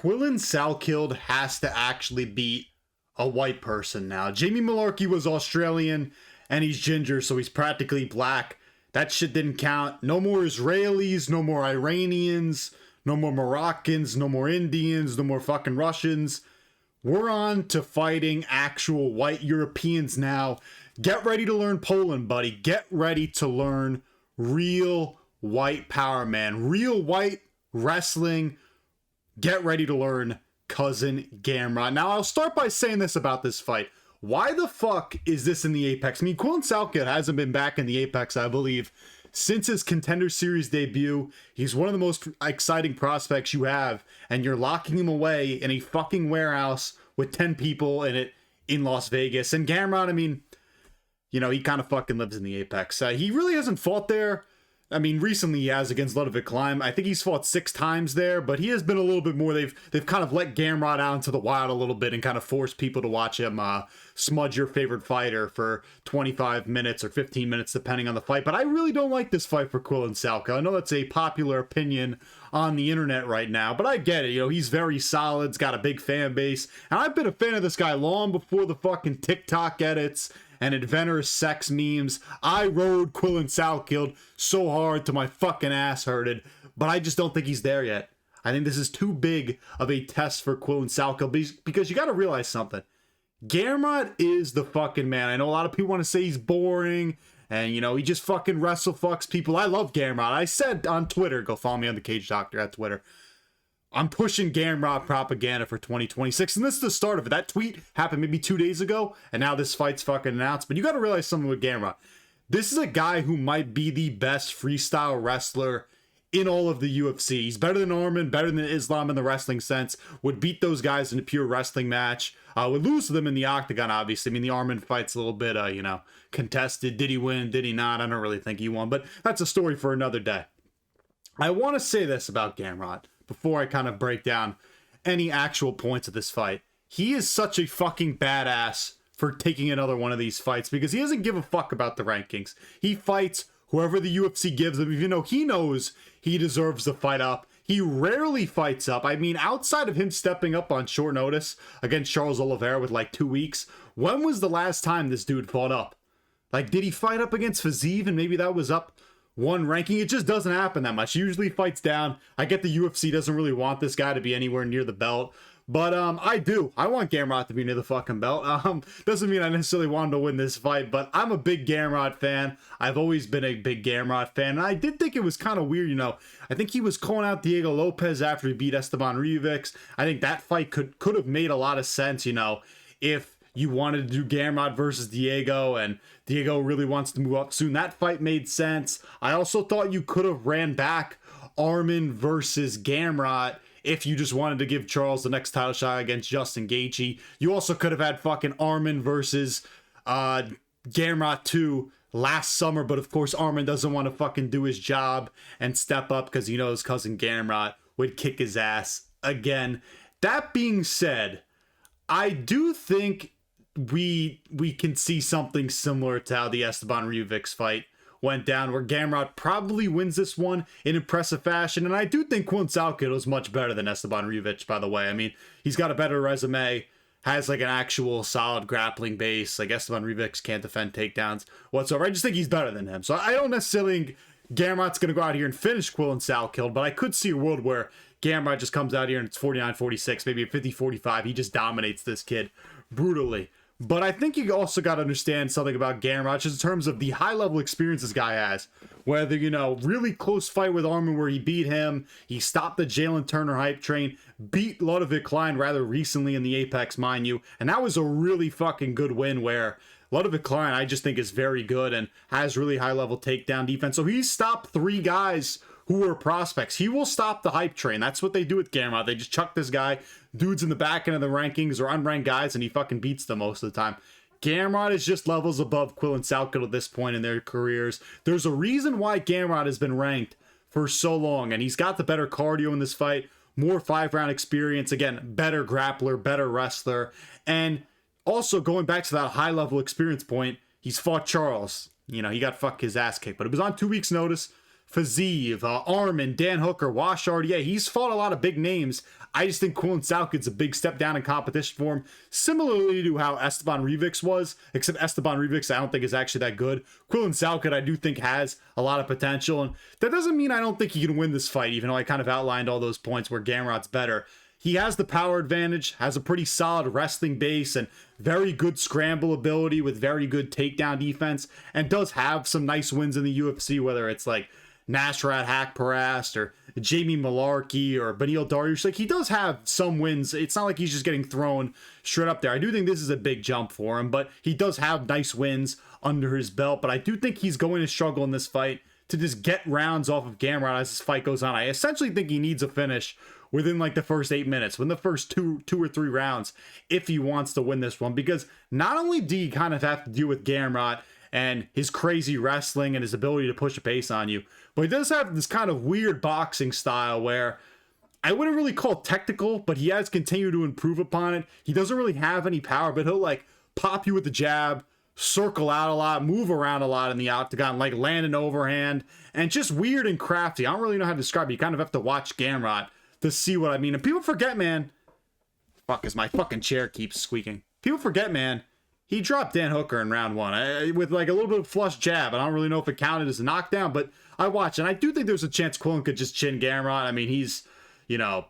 Quillan Salkilld has to actually beat a white person now. Jamie Mullarkey was Australian and he's ginger, so he's practically black. That shit didn't count. No more Israelis, no more Iranians, no more Moroccans, no more Indians, no more fucking Russians. We're on to fighting actual white Europeans now. Get ready to learn Poland, buddy. Get ready to learn real white power, man. Real white wrestling. Get ready to learn Cousin Gamrot. Now, I'll start by saying this about this fight. Why the fuck is this in the Apex? I mean, Quillan Salkilld hasn't been back in the Apex, I believe, since his Contender Series debut. He's one of the most exciting prospects you have, and you're locking him away in a fucking warehouse with 10 people in it in Las Vegas. And Gamrot, I mean, you know, he kind of fucking lives in the Apex. He really hasn't fought there. I mean, recently he has against Ludwig Klein. I think he's fought 6 times there, but he has been a little bit more. They've kind of let Gamrot out into the wild a little bit and kind of forced people to watch him smudge your favorite fighter for 25 minutes or 15 minutes, depending on the fight. But I really don't like this fight for Quillan Salkilld. I know that's a popular opinion on the internet right now, but I get it. You know, he's very solid. He's got a big fan base. And I've been a fan of this guy long before the fucking TikTok edits and adventurous sex memes. I rode Quillan Salkilld so hard to my fucking ass hurted, but I just don't think he's there yet. I think this is too big of a test for Quillan Salkilld because you got to realize something. Gamrot is the fucking man. I know a lot of people want to say he's boring and, you know, he just fucking wrestle fucks people. I love Gamrot. I said on Twitter, go follow me on the Cage Doctor at Twitter, I'm pushing Gamrot propaganda for 2026, and this is the start of it. That tweet happened maybe 2 days ago, and now this fight's fucking announced. But you got to realize something with Gamrot. This is a guy who might be the best freestyle wrestler in all of the UFC. He's better than Arman, better than Islam in the wrestling sense, would beat those guys in a pure wrestling match, would lose to them in the octagon, obviously. I mean, the Arman fight's a little bit, you know, contested. Did he win? Did he not? I don't really think he won, but that's a story for another day. I want to say this about Gamrot before I kind of break down any actual points of this fight. He is such a fucking badass for taking another one of these fights because he doesn't give a fuck about the rankings. He fights whoever the UFC gives him, even though he knows he deserves the fight up. He rarely fights up. I mean, outside of him stepping up on short notice against Charles Oliveira with like 2 weeks, when was the last time this dude fought up? Like, did he fight up against Fiziev and maybe that was up one ranking? It just doesn't happen that much. He usually fights down. I get the UFC doesn't really want this guy to be anywhere near the belt, but I do. I want Gamrot to be near the fucking belt. Doesn't mean I necessarily want him to win this fight, but I'm a big Gamrot fan. I've always been a big Gamrot fan, and I did think it was kind of weird, you know. I think he was calling out Diego Lopez after he beat Esteban Rivix. I think that fight could have made a lot of sense, you know, if you wanted to do Gamrot versus Diego, and Diego really wants to move up soon. That fight made sense. I also thought you could have ran back Arman versus Gamrot if you just wanted to give Charles the next title shot against Justin Gaethje. You also could have had fucking Arman versus Gamrot 2 last summer, but of course Arman doesn't want to fucking do his job and step up because he knows cousin Gamrot would kick his ass again. That being said, I do think we can see something similar to how the Esteban Rivix fight went down, where Gamrot probably wins this one in impressive fashion. And I do think Quillan Salkilld is much better than Esteban Rivix, by the way. I mean, he's got a better resume, has like an actual solid grappling base. Like Esteban Rivix can't defend takedowns whatsoever. I just think he's better than him. So I don't necessarily think Gamrot's going to go out here and finish Quillan Salkilld, but I could see a world where Gamrot just comes out here and it's 49-46, maybe a 50-45. He just dominates this kid brutally. But I think you also got to understand something about Gamrot, just in terms of the high-level experience this guy has. Whether, you know, really close fight with Arman where he beat him, he stopped the Jalen Turner hype train, beat Ludwig Klein rather recently in the Apex, mind you, and that was a really fucking good win where Ludwig Klein, I just think, is very good and has really high-level takedown defense. So he stopped 3 guys who were prospects. He will stop the hype train. That's what they do with Gamrot. They just chuck this guy, dudes in the back end of the rankings or unranked guys, and he fucking beats them most of the time. Gamrot is just levels above Quillan Salkilld at this point in their careers. There's a reason why Gamrot has been ranked for so long, and he's got the better cardio in this fight, more 5-round experience, again, better grappler, better wrestler, and also going back to that high-level experience point, he's fought Charles. You know, he got his ass kicked, but it was on 2 weeks' notice. Fazeev, Arman, Dan Hooker, Washard. Yeah, he's fought a lot of big names. I just think Quillan Salkild's a big step down in competition for him, similarly to how Esteban Rivics was, except Esteban Rivics I don't think is actually that good. Quillan Salkilld I do think has a lot of potential, and that doesn't mean I don't think he can win this fight, even though I kind of outlined all those points where Gamrot's better. He has the power advantage, has a pretty solid wrestling base, and very good scramble ability with very good takedown defense, and does have some nice wins in the UFC, whether it's like Nasrat Haqparast or Jamie Mullarkey or Beneil Dariush. Like, he does have some wins. It's not like he's just getting thrown straight up there. I do think this is a big jump for him, but he does have nice wins under his belt. But I do think he's going to struggle in this fight to just get rounds off of Gamrot as this fight goes on. I essentially think he needs a finish within like the first 8 minutes, within the first two or three rounds, if he wants to win this one. Because not only do you kind of have to deal with Gamrot and his crazy wrestling and his ability to push a pace on you, but he does have this kind of weird boxing style where I wouldn't really call it technical, but he has continued to improve upon it. He doesn't really have any power, but he'll like pop you with the jab, circle out a lot, move around a lot in the octagon, like land an overhand, and just weird and crafty. I don't really know how to describe it. You kind of have to watch Gamrot to see what I mean. And people forget, man. Fuck, as my fucking chair keeps squeaking. People forget, man. He dropped Dan Hooker in round one with like a little bit of flush jab. I don't really know if it counted as a knockdown, but I watched, and I do think there's a chance Quillan could just chin Gamrot. I mean, he's, you know,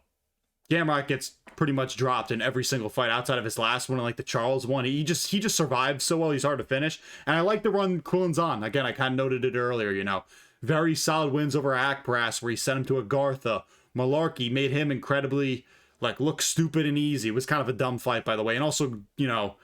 Gamrot gets pretty much dropped in every single fight outside of his last one, like the Charles one. He just survived so well. He's hard to finish, and I like the run Quillan's on. Again, I kind of noted it earlier. You know, very solid wins over Haqparast, where he sent him to Agartha. Mullarkey made him incredibly like look stupid and easy. It was kind of a dumb fight, by the way, and also, you know,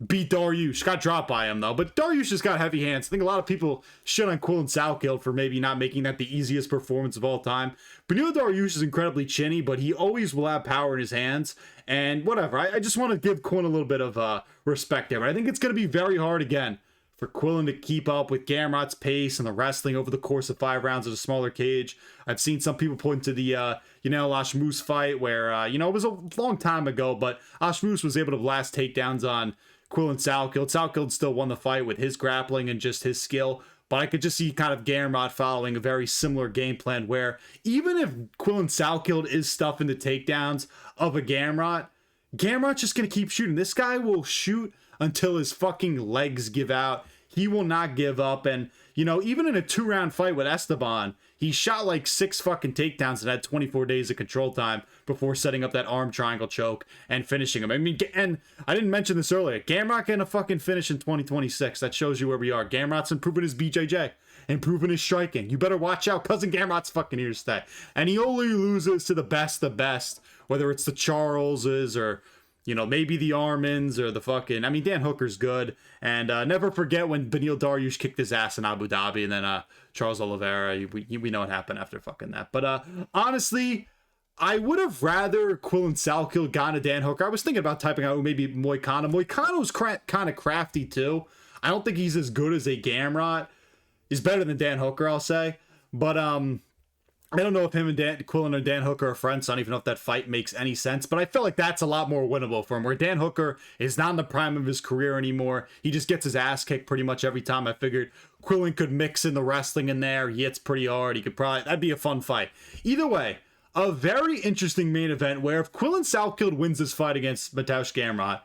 beat Dariush. Got dropped by him, though. But Dariush has got heavy hands. I think a lot of people shit on Quillan Salkilld for maybe not making that the easiest performance of all time. Beneil Dariush is incredibly chinny, but he always will have power in his hands. And whatever. I just want to give Quillan a little bit of respect there. But I think it's going to be very hard, again, for Quillan to keep up with Gamrot's pace and the wrestling over the course of 5 rounds at a smaller cage. I've seen some people point to the Yanel Ashmouz fight where, it was a long time ago, but Ashmouz was able to blast takedowns on Quillan Salkilld. Salkilld still won the fight with his grappling and just his skill, but I could just see kind of Gamrot following a very similar game plan where even if Quillan Salkilld is stuffing the takedowns of a Gamrot's just going to keep shooting. This guy will shoot until his fucking legs give out. He will not give up. And, even in a 2-round fight with Esteban, he shot like 6 fucking takedowns and had 24 days of control time before setting up that arm triangle choke and finishing him. I mean, and I didn't mention this earlier. Gamrot getting a fucking finish in 2026. That shows you where we are. Gamrot's improving his BJJ, improving his striking. You better watch out. Cousin Gamrot's fucking here to stay. And he only loses to the best, whether it's the Charleses or, maybe the Armans or the fucking... I mean, Dan Hooker's good. And never forget when Beneil Dariush kicked his ass in Abu Dhabi, and then Charles Oliveira, we know what happened after fucking that. But honestly, I would have rather Quillan Salkilld gone to Dan Hooker. I was thinking about typing out maybe Moicano. Moicano's kind of crafty too. I don't think he's as good as a Gamrot. He's better than Dan Hooker, I'll say. But I don't know if him and Quillan and Dan Hooker are friends. I don't even know if that fight makes any sense, but I feel like that's a lot more winnable for him, where Dan Hooker is not in the prime of his career anymore. He just gets his ass kicked pretty much every time. I figured Quillan could mix in the wrestling in there. He hits pretty hard. That'd be a fun fight. Either way, a very interesting main event where if Quillan Salkilld wins this fight against Mateusz Gamrot,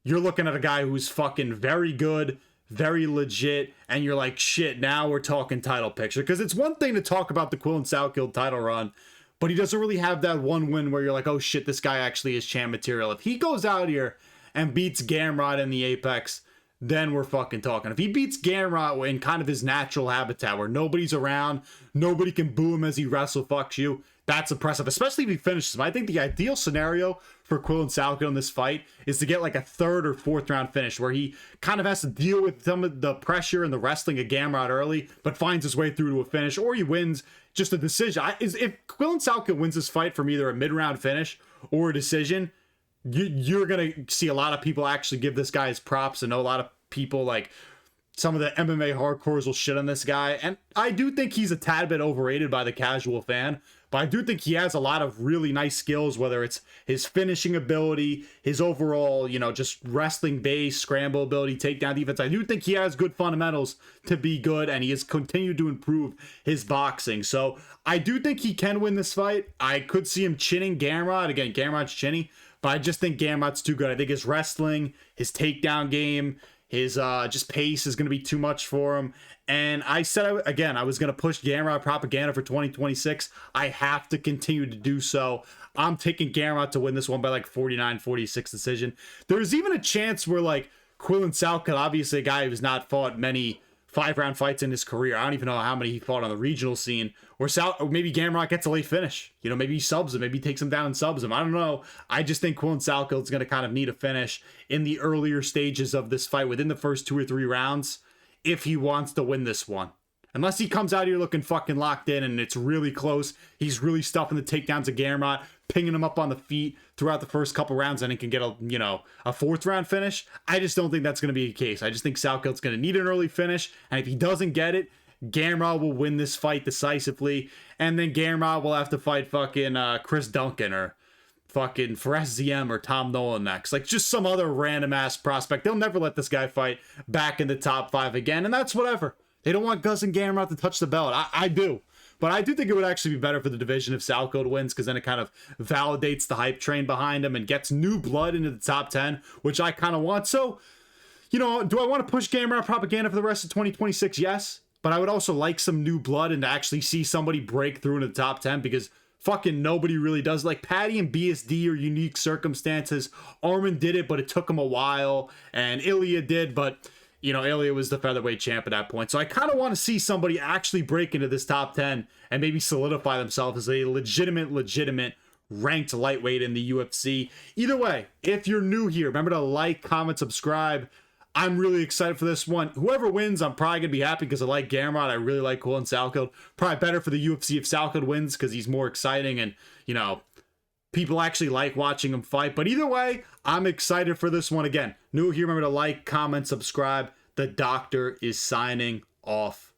you're looking at a guy who's fucking very good, very legit, and you're like, shit, now we're talking title picture. Because it's one thing to talk about the Quillan Salkilld title run, but he doesn't really have that one win where you're like, oh shit, this guy actually is champ material. If he goes out here and beats Gamrot in the Apex, then we're fucking talking. If he beats Gamrot in kind of his natural habitat where nobody's around, nobody can boo him as he wrestle fucks you, that's impressive, especially if he finishes him. I think the ideal scenario for Quillan Salkilld in this fight is to get like a 3rd or 4th round finish where he kind of has to deal with some of the pressure and the wrestling of Gamrot early, but finds his way through to a finish, or he wins just a decision. If Quillan Salkilld wins this fight from either a mid-round finish or a decision, you're going to see a lot of people actually give this guy his props, and a lot of people, like some of the MMA hardcores, will shit on this guy. And I do think he's a tad bit overrated by the casual fan, but I do think he has a lot of really nice skills, whether it's his finishing ability, his overall, just wrestling base, scramble ability, takedown defense. I do think he has good fundamentals to be good, and he has continued to improve his boxing. So I do think he can win this fight. I could see him chinning Gamrot. Again, Gamrot's chinny, but I just think Gamrot's too good. I think his wrestling, his takedown game, his just pace is going to be too much for him. And I said, again, I was going to push Gamrot propaganda for 2026. I have to continue to do so. I'm taking Gamrot to win this one by like 49-46 decision. There's even a chance where like Quillan Salkilld, obviously a guy who's not fought many 5-round fights in his career. I don't even know how many he fought on the regional scene. Or maybe Gamrot gets a late finish. Maybe he subs him. Maybe he takes him down and subs him. I don't know. I just think Quillan Salkilld's going to kind of need a finish in the earlier stages of this fight within the first 2 or 3 rounds if he wants to win this one. Unless he comes out here looking fucking locked in and it's really close. He's really stuffing the takedowns of Gamrot, pinging him up on the feet throughout the first couple rounds, and he can get a 4th round finish. I just don't think that's going to be the case. I just think Salkild's going to need an early finish, and if he doesn't get it, Gamrot will win this fight decisively, and then Gamrot will have to fight fucking Chris Duncan or fucking Fares Ziem or Tom Nolan next. Like, just some other random ass prospect. They'll never let this guy fight back in the top 5 again, and that's whatever. They don't want Gus and Gamrot to touch the belt. I do. But I do think it would actually be better for the division if Salkilld wins, because then it kind of validates the hype train behind him and gets new blood into the top 10, which I kind of want. So, do I want to push Gamrot propaganda for the rest of 2026? Yes. But I would also like some new blood and to actually see somebody break through into the top 10, because fucking nobody really does. Like, Patty and BSD are unique circumstances. Armin did it, but it took him a while. And Ilya did, but Ilya was the featherweight champ at that point. So I kind of want to see somebody actually break into this top 10 and maybe solidify themselves as a legitimate ranked lightweight in the UFC. Either way, if you're new here, remember to like, comment, subscribe. I'm really excited for this one. Whoever wins, I'm probably going to be happy because I like Gamrot. I really like Quillan Salkilld. Probably better for the UFC if Salkilld wins because he's more exciting and, people actually like watching him fight. But either way, I'm excited for this one. Again, new here, remember to like, comment, subscribe. The doctor is signing off.